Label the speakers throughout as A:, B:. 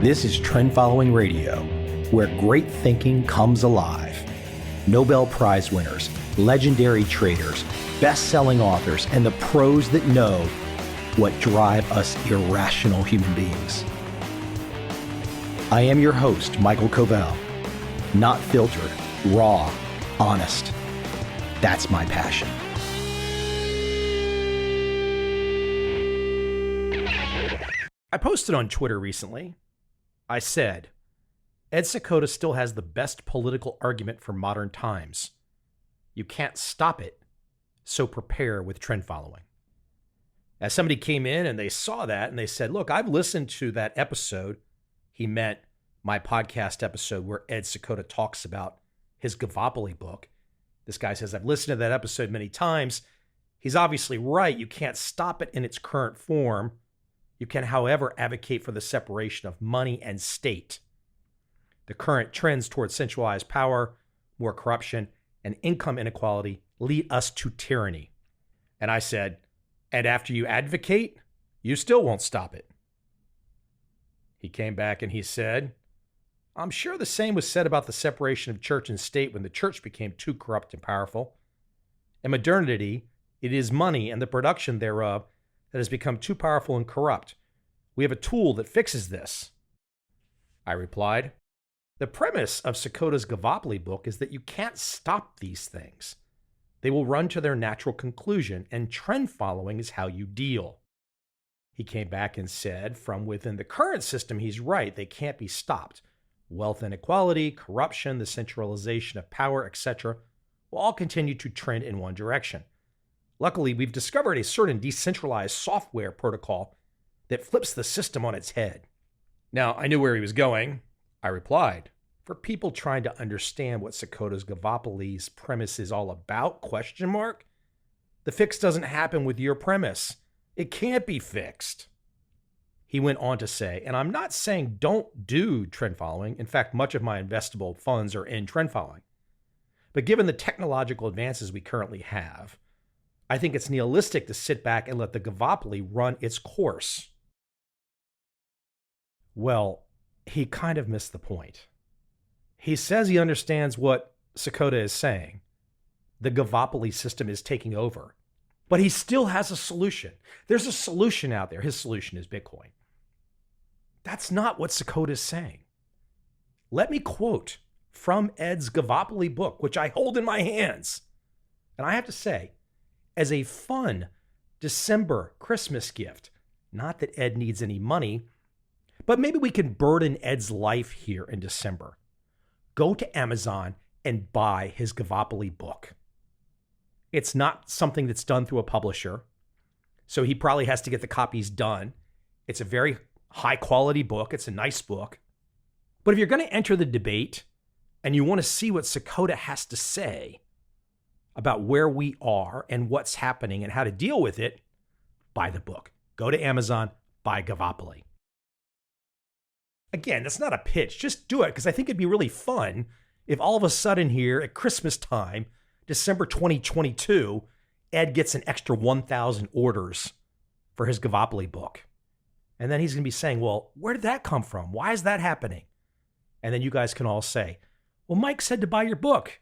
A: This is Trend Following Radio, where great thinking comes alive. Nobel Prize winners, legendary traders, best-selling authors, and the pros that know what drive us irrational human beings. I am your host, Michael Covel. Not filtered, raw, honest. That's my passion. I posted on Twitter recently. I said, Ed Seykota still has the best political argument for modern times. You can't stop it, so prepare with trend following. As somebody came in and they saw that and they said, look, I've listened to that episode. He meant my podcast episode where Ed Seykota talks about his Gavopoly book. This guy says, I've listened to that episode many times. He's obviously right. You can't stop it in its current form. You can, however, advocate for the separation of money and state. The current trends towards centralized power, more corruption, and income inequality lead us to tyranny. And I said, and after you advocate, you still won't stop it. He came back and he said, I'm sure the same was said about the separation of church and state when the church became too corrupt and powerful. In modernity, it is money and the production thereof that has become too powerful and corrupt. We have a tool that fixes this. I replied, the premise of Seykota's Gavopoly book is that you can't stop these things. They will run to their natural conclusion, and trend following is how you deal. He came back and said, from within the current system, he's right. They can't be stopped. Wealth inequality, corruption, the centralization of power, etc. will all continue to trend in one direction. Luckily, we've discovered a certain decentralized software protocol that flips the system on its head. Now, I knew where he was going. I replied, for people trying to understand what Seykota's Gavopoly's premise is all about, ? The fix doesn't happen with your premise. It can't be fixed. He went on to say, and I'm not saying don't do trend following. In fact, much of my investable funds are in trend following. But given the technological advances we currently have, I think it's nihilistic to sit back and let the Gavopoly run its course. Well, he kind of missed the point. He says he understands what Seykota is saying. The Gavopoly system is taking over. But he still has a solution. There's a solution out there. His solution is Bitcoin. That's not what Seykota is saying. Let me quote from Ed's Gavopoly book, which I hold in my hands. And I have to say, as a fun December Christmas gift, not that Ed needs any money, but maybe we can burden Ed's life here in December. Go to Amazon and buy his Gavopoly book. It's not something that's done through a publisher, so he probably has to get the copies done. It's a very high quality book. It's a nice book. But if you're going to enter the debate and you want to see what Seykota has to say about where we are and what's happening and how to deal with it, buy the book. Go to Amazon, buy Gavopoly. Again, that's not a pitch. Just do it, because I think it'd be really fun if all of a sudden here at Christmas time, December 2022, Ed gets an extra 1,000 orders for his Gavopoly book. And then he's going to be saying, well, where did that come from? Why is that happening? And then you guys can all say, well, Mike said to buy your book.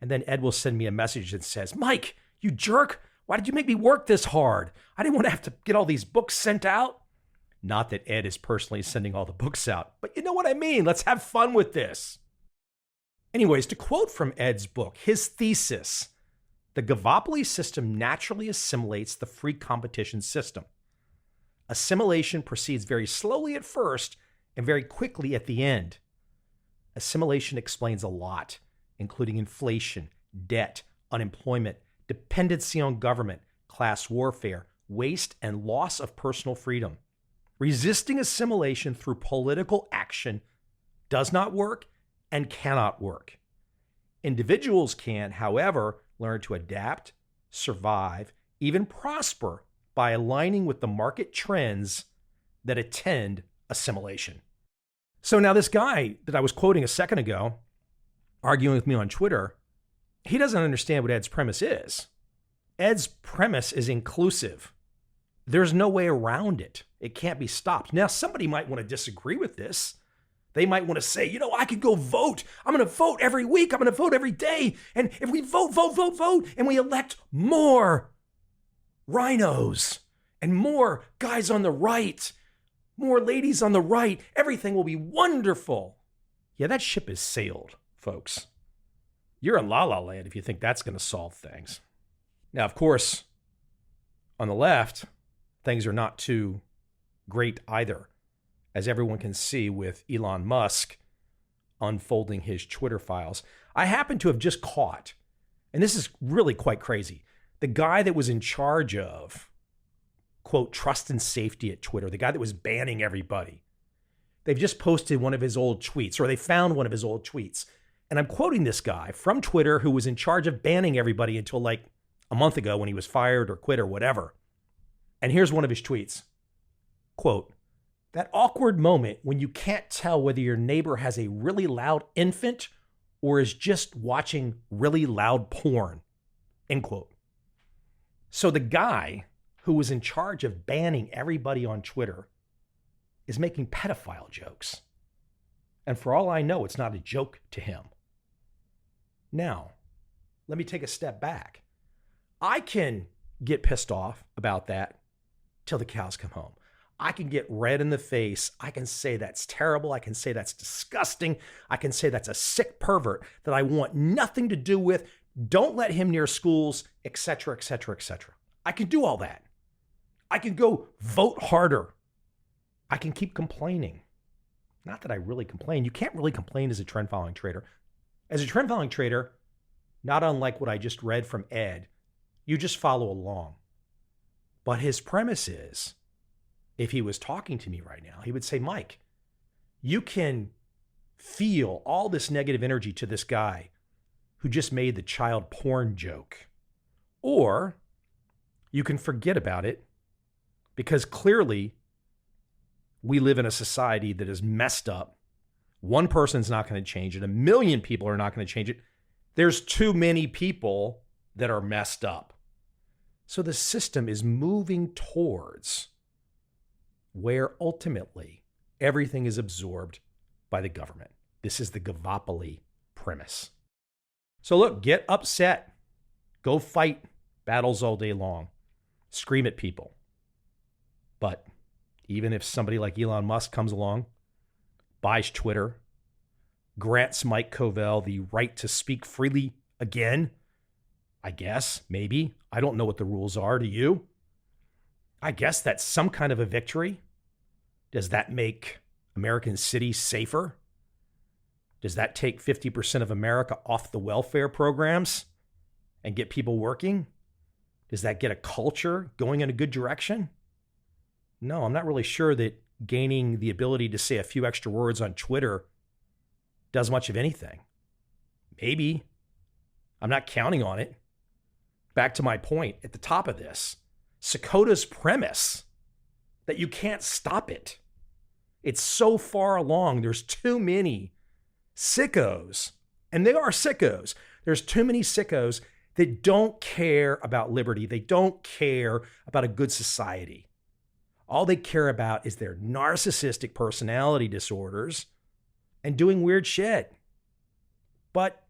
A: And then Ed will send me a message that says, Mike, you jerk. Why did you make me work this hard? I didn't want to have to get all these books sent out. Not that Ed is personally sending all the books out, but you know what I mean. Let's have fun with this. Anyways, to quote from Ed's book, his thesis, the Gavopoly system naturally assimilates the free competition system. Assimilation proceeds very slowly at first and very quickly at the end. Assimilation explains a lot, including inflation, debt, unemployment, dependency on government, class warfare, waste, and loss of personal freedom. Resisting assimilation through political action does not work and cannot work. Individuals can, however, learn to adapt, survive, even prosper by aligning with the market trends that attend assimilation. So now this guy that I was quoting a second ago, arguing with me on Twitter, he doesn't understand what Ed's premise is. Ed's premise is inclusive. There's no way around it. It can't be stopped. Now, somebody might want to disagree with this. They might want to say, I could go vote. I'm going to vote every week. I'm going to vote every day. And if we vote, and we elect more rhinos and more guys on the right, more ladies on the right, everything will be wonderful. Yeah, that ship has sailed, folks. You're in la la land if you think that's going to solve things. Now, of course, on the left, things are not too great either, as everyone can see with Elon Musk unfolding his Twitter files. I happen to have just caught, and this is really quite crazy, the guy that was in charge of, quote, trust and safety at Twitter, the guy that was banning everybody. They've just posted one of his old tweets, or they found one of his old tweets. And I'm quoting this guy from Twitter who was in charge of banning everybody until like a month ago when he was fired or quit or whatever. And here's one of his tweets. Quote, "That awkward moment when you can't tell whether your neighbor has a really loud infant or is just watching really loud porn." End quote. So the guy who was in charge of banning everybody on Twitter is making pedophile jokes. And for all I know, it's not a joke to him. Now, let me take a step back. I can get pissed off about that till the cows come home. I can get red in the face. I can say that's terrible. I can say that's disgusting. I can say that's a sick pervert that I want nothing to do with. Don't let him near schools, etc., etc., etc. I can do all that. I can go vote harder. I can keep complaining. Not that I really complain. You can't really complain as a trend following trader. As a trend following trader, not unlike what I just read from Ed, you just follow along. But his premise is, if he was talking to me right now, he would say, Mike, you can feel all this negative energy to this guy who just made the child porn joke. Or you can forget about it because clearly we live in a society that is messed up. One person's not going to change it. 1 million people are not going to change it. There's too many people that are messed up. So the system is moving towards where ultimately everything is absorbed by the government. This is the Gavopoly premise. So look, get upset. Go fight battles all day long. Scream at people. But even if somebody like Elon Musk comes along, buys Twitter, grants Mike Covel the right to speak freely again, I guess, maybe. I don't know what the rules are. Do you? I guess that's some kind of a victory. Does that make American cities safer? Does that take 50% of America off the welfare programs and get people working? Does that get a culture going in a good direction? No, I'm not really sure that gaining the ability to say a few extra words on Twitter does much of anything. Maybe. I'm not counting on it. Back to my point at the top of this, Sakota's premise that you can't stop it. It's so far along. There's too many sickos, and they are sickos. There's too many sickos that don't care about liberty. They don't care about a good society. All they care about is their narcissistic personality disorders and doing weird shit. But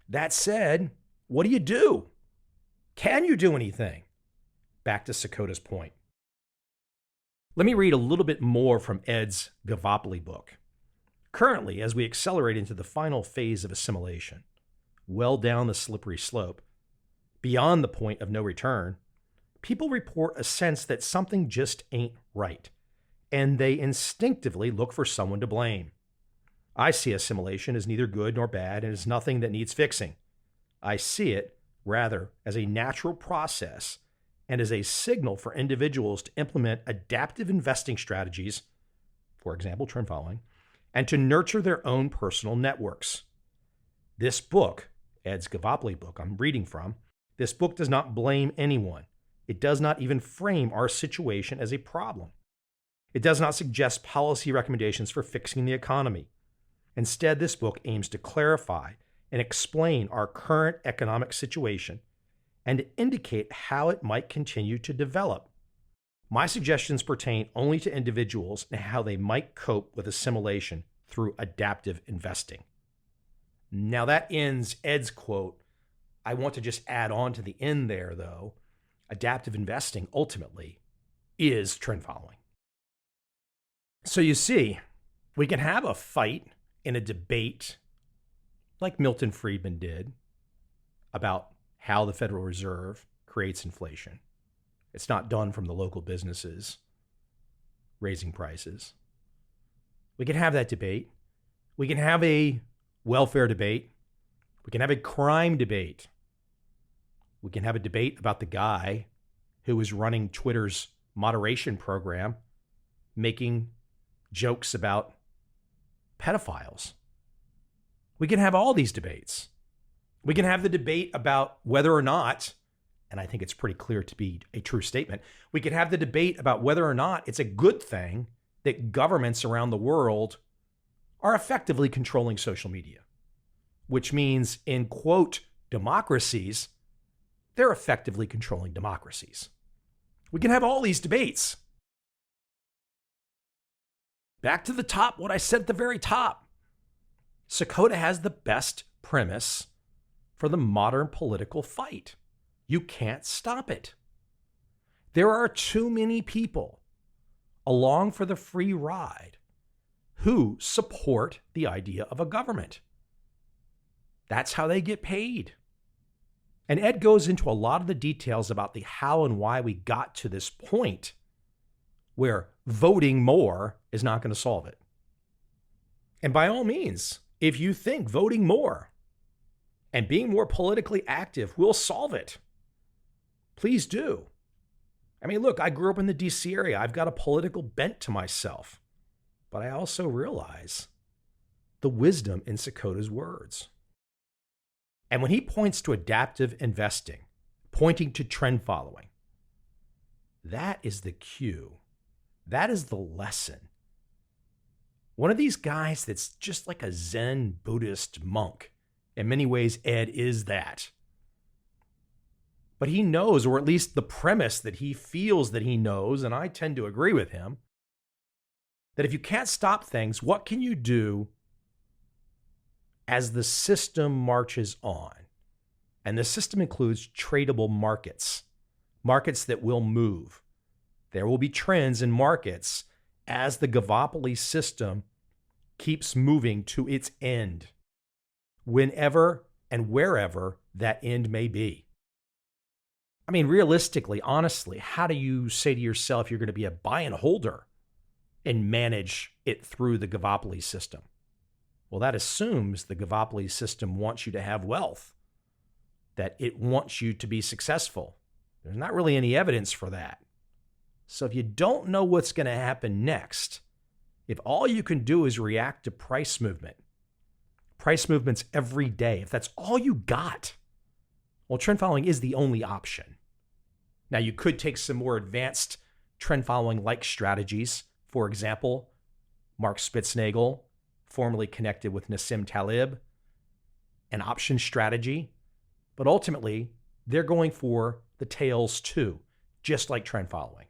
A: that said, what do you do? Can you do anything? Back to Sakota's point. Let me read a little bit more from Ed's Gavopoly book. Currently, as we accelerate into the final phase of assimilation, well down the slippery slope, beyond the point of no return, people report a sense that something just ain't right, and they instinctively look for someone to blame. I see assimilation as neither good nor bad and as nothing that needs fixing. I see it, rather, as a natural process and as a signal for individuals to implement adaptive investing strategies, for example, trend following, and to nurture their own personal networks. This book, Ed's Gavopoly book I'm reading from, this book does not blame anyone. It does not even frame our situation as a problem. It does not suggest policy recommendations for fixing the economy. Instead, this book aims to clarify and explain our current economic situation and to indicate how it might continue to develop. My suggestions pertain only to individuals and how they might cope with assimilation through adaptive investing. Now that ends Ed's quote. I want to just add on to the end there, though. Adaptive investing ultimately is trend following. So you see, we can have a fight in a debate like Milton Friedman did about how the Federal Reserve creates inflation. It's not done from the local businesses raising prices. We can have that debate. We can have a welfare debate. We can have a crime debate. We can have a debate about the guy who was running Twitter's moderation program, making jokes about pedophiles. We can have all these debates. We can have the debate about whether or not, and I think it's pretty clear to be a true statement, we could have the debate about whether or not it's a good thing that governments around the world are effectively controlling social media, which means in quote, democracies, they're effectively controlling democracies. We can have all these debates. Back to the top, what I said at the very top. Sakota has the best premise for the modern political fight. You can't stop it. There are too many people along for the free ride who support the idea of a government. That's how they get paid. And Ed goes into a lot of the details about the how and why we got to this point where voting more is not going to solve it. And by all means, if you think voting more and being more politically active will solve it, please do. I mean, look, I grew up in the DC area. I've got a political bent to myself, but I also realize the wisdom in Sakota's words. And when he points to adaptive investing, pointing to trend following, that is the cue. That is the lesson. One of these guys that's just like a Zen Buddhist monk. In many ways, Ed is that. But he knows, or at least the premise that he feels that he knows, and I tend to agree with him, that if you can't stop things, what can you do as the system marches on? And the system includes tradable markets, markets that will move. There will be trends in markets as the Gavopoly system keeps moving to its end, whenever and wherever that end may be. I mean, realistically, honestly, how do you say to yourself you're going to be a buy and holder and manage it through the Gavopoly system? Well, that assumes the Gavopoly system wants you to have wealth, that it wants you to be successful. There's not really any evidence for that. So if you don't know what's going to happen next, if all you can do is react to price movements every day, if that's all you got, well, trend following is the only option. Now, you could take some more advanced trend following like strategies. For example, Mark Spitznagel, formerly connected with Nassim Taleb, an option strategy. But ultimately, they're going for the tails too, just like trend following.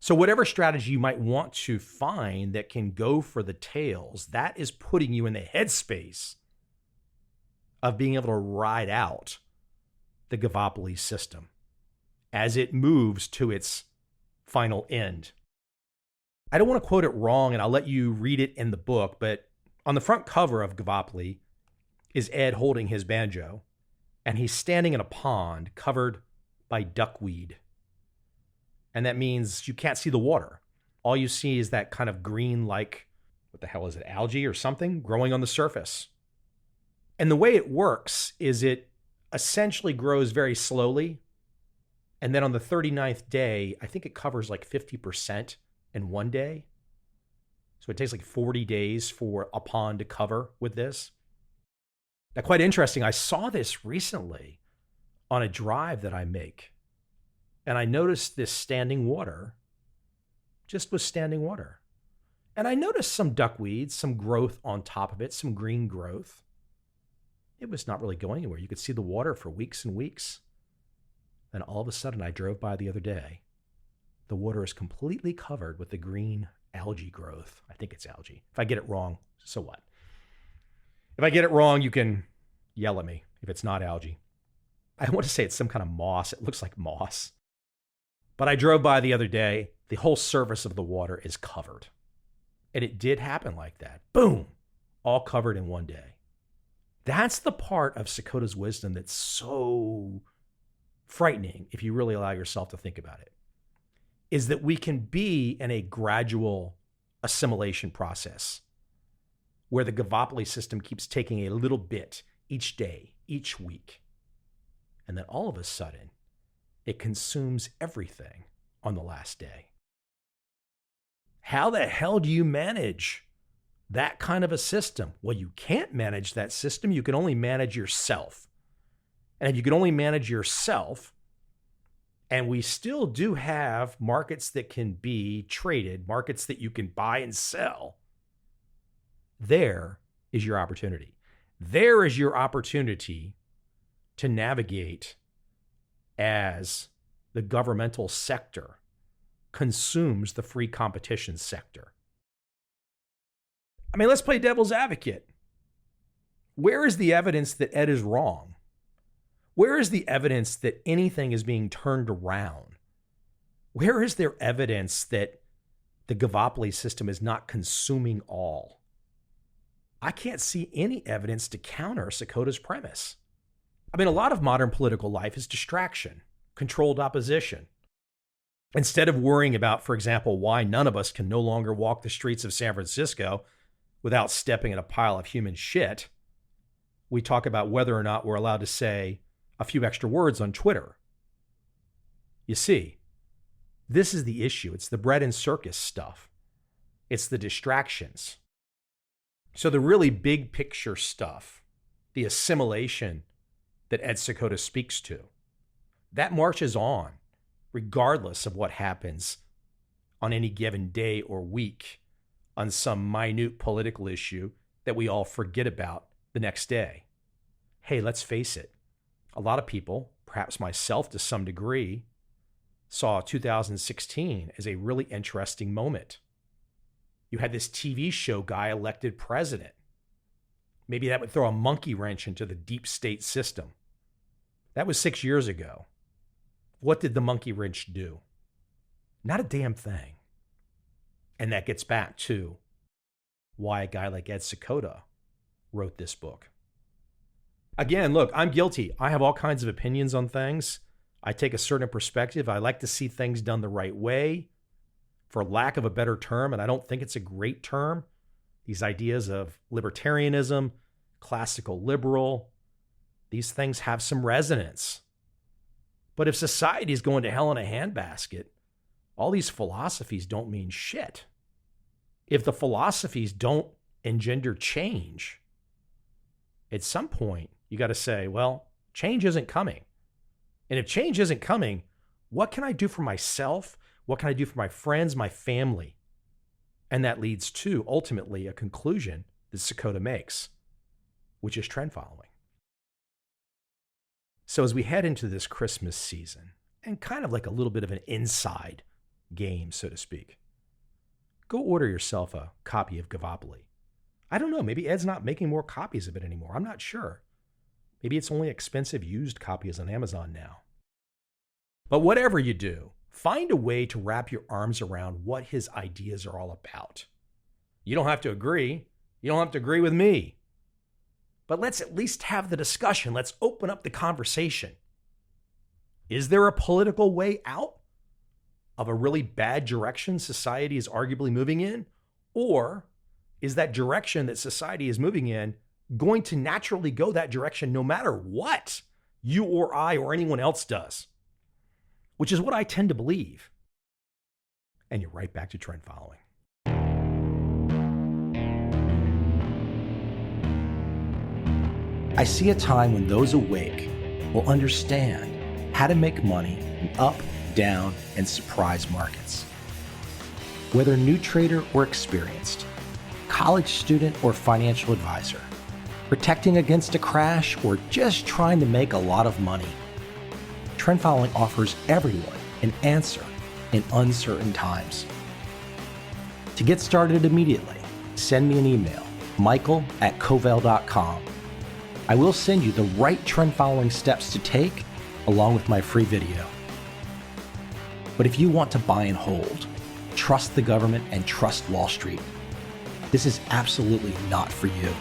A: So whatever strategy you might want to find that can go for the tails, that is putting you in the headspace of being able to ride out the Gavopoly system as it moves to its final end. I don't want to quote it wrong, and I'll let you read it in the book, but on the front cover of Gavopoly is Ed holding his banjo, and he's standing in a pond covered by duckweed. And that means you can't see the water. All you see is that kind of green, like, what the hell is it, algae or something growing on the surface. And the way it works is it essentially grows very slowly. And then on the 39th day, I think it covers like 50% in one day. So it takes like 40 days for a pond to cover with this. Now, quite interesting. I saw this recently on a drive that I make. And I noticed this standing water just was standing water. And I noticed some duckweed, some growth on top of it, some green growth. It was not really going anywhere. You could see the water for weeks and weeks. Then all of a sudden I drove by the other day the water is completely covered with the green algae growth. I think it's algae. If I get it wrong, so what? If I get it wrong, you can yell at me if it's not algae. I want to say it's some kind of moss. It looks like moss. But I drove by the other day. The whole surface of the water is covered. And it did happen like that. Boom! All covered in one day. That's the part of Sakota's wisdom that's so frightening if you really allow yourself to think about it, is that we can be in a gradual assimilation process where the Gavopoly system keeps taking a little bit each day, each week. And then all of a sudden, it consumes everything on the last day. How the hell do you manage that kind of a system? Well, you can't manage that system. You can only manage yourself. And if you can only manage yourself, and we still do have markets that can be traded, markets that you can buy and sell, there is your opportunity. There is your opportunity to navigate as the governmental sector consumes the free competition sector. I mean, let's play devil's advocate. Where is the evidence that Ed is wrong? Where is the evidence that anything is being turned around? Where is there evidence that the Gavopoly system is not consuming all? I can't see any evidence to counter Sakota's premise. I mean, a lot of modern political life is distraction, controlled opposition. Instead of worrying about, for example, why none of us can no longer walk the streets of San Francisco without stepping in a pile of human shit, we talk about whether or not we're allowed to say a few extra words on Twitter. You see, this is the issue. It's the bread and circus stuff. It's the distractions. So the really big picture stuff, the assimilation that Ed Sakota speaks to, that marches on regardless of what happens on any given day or week on some minute political issue that we all forget about the next day. Hey, let's face it. A lot of people, perhaps myself to some degree, saw 2016 as a really interesting moment. You had this TV show guy elected president. Maybe that would throw a monkey wrench into the deep state system. That was 6 years ago. What did the monkey wrench do? Not a damn thing. And that gets back to why a guy like Ed Sakota wrote this book. Again, look, I'm guilty. I have all kinds of opinions on things. I take a certain perspective. I like to see things done the right way, for lack of a better term, and I don't think it's a great term. These ideas of libertarianism, classical liberal, these things have some resonance. But if society is going to hell in a handbasket, all these philosophies don't mean shit. If the philosophies don't engender change, at some point, you got to say, well, change isn't coming. And if change isn't coming, what can I do for myself? What can I do for my friends, my family? And that leads to, ultimately, a conclusion that Sakota makes, which is trend following. So as we head into this Christmas season, and kind of like a little bit of an inside game, so to speak, go order yourself a copy of Gavopoly. I don't know, maybe Ed's not making more copies of it anymore. I'm not sure. Maybe it's only expensive used copies on Amazon now. But whatever you do, find a way to wrap your arms around what his ideas are all about. You don't have to agree. You don't have to agree with me. But let's at least have the discussion. Let's open up the conversation. Is there a political way out of a really bad direction society is arguably moving in? Or is that direction that society is moving in going to naturally go that direction no matter what you or I or anyone else does? Which is what I tend to believe. And you're right back to trend following. I see a time when those awake will understand how to make money in up, down, and surprise markets. Whether new trader or experienced, college student or financial advisor, protecting against a crash or just trying to make a lot of money, trend following offers everyone an answer in uncertain times. To get started immediately, send me an email, michael@covel.com. I will send you the right trend following steps to take along with my free video. But if you want to buy and hold, trust the government and trust Wall Street, this is absolutely not for you.